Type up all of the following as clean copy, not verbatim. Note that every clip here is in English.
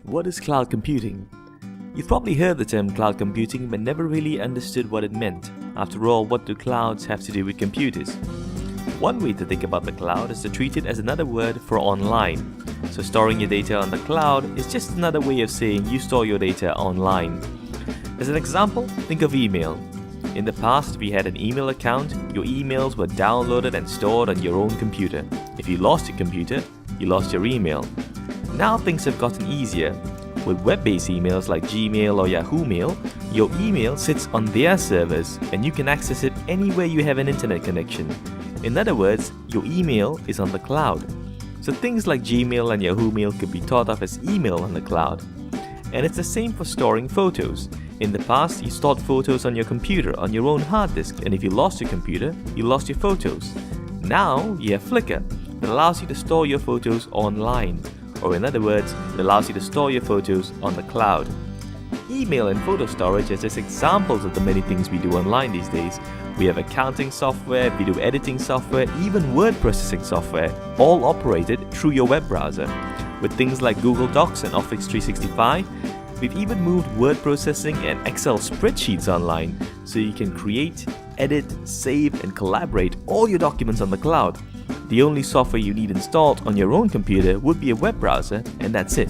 What is cloud computing? You've probably heard the term cloud computing but never really understood what it meant. After all, what do clouds have to do with computers? One way to think about the cloud is to treat it as another word for online. So storing your data on the cloud is just another way of saying you store your data online. As an example, think of email. In the past, if you had an email account, your emails were downloaded and stored on your own computer. If you lost your computer, you lost your email. Now things have gotten easier. With web-based emails like Gmail or Yahoo Mail, your email sits on their servers and you can access it anywhere you have an internet connection. In other words, your email is on the cloud. So things like Gmail and Yahoo Mail could be thought of as email on the cloud. And it's the same for storing photos. In the past, you stored photos on your computer on your own hard disk, and if you lost your computer, you lost your photos. Now you have Flickr that allows you to store your photos online. Or in other words, it allows you to store your photos on the cloud. Email and photo storage are just examples of the many things we do online these days. We have accounting software, video editing software, even word processing software, all operated through your web browser. With things like Google Docs and Office 365, we've even moved word processing and Excel spreadsheets online, so you can create, edit, save, and collaborate all your documents on the cloud. The only software you need installed on your own computer would be a web browser, and that's it.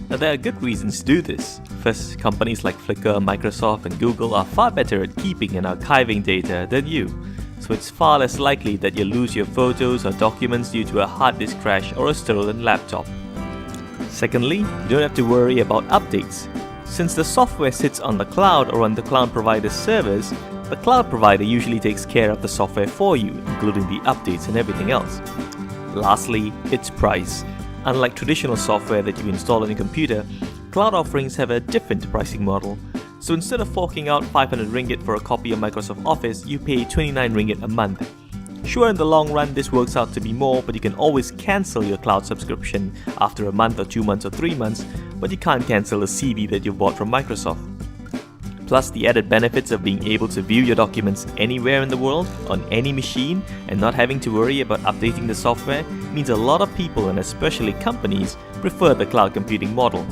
Now there are good reasons to do this. First, companies like Flickr, Microsoft, and Google are far better at keeping and archiving data than you. So it's far less likely that you'll lose your photos or documents due to a hard disk crash or a stolen laptop. Secondly, you don't have to worry about updates. Since the software sits on the cloud or on the cloud provider's servers, the cloud provider usually takes care of the software for you, including the updates and everything else. Lastly, its price. Unlike traditional software that you install on your computer, cloud offerings have a different pricing model. So instead of forking out 500 ringgit for a copy of Microsoft Office, you pay 29 ringgit a month. Sure, in the long run this works out to be more, but you can always cancel your cloud subscription after a month or 2 months or 3 months, but you can't cancel a CD that you bought from Microsoft. Plus, the added benefits of being able to view your documents anywhere in the world, on any machine, and not having to worry about updating the software means a lot of people, and especially companies, prefer the cloud computing model.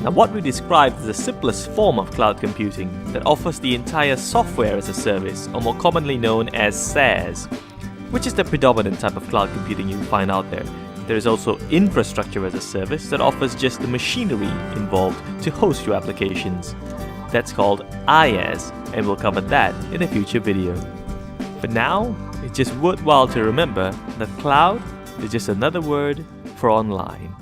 Now, what we described is the simplest form of cloud computing that offers the entire software as a service, or more commonly known as SaaS, which is the predominant type of cloud computing you'll find out there. There is also infrastructure as a service that offers just the machinery involved to host your applications. That's called IaaS, and we'll cover that in a future video. For now, it's just worthwhile to remember that cloud is just another word for online.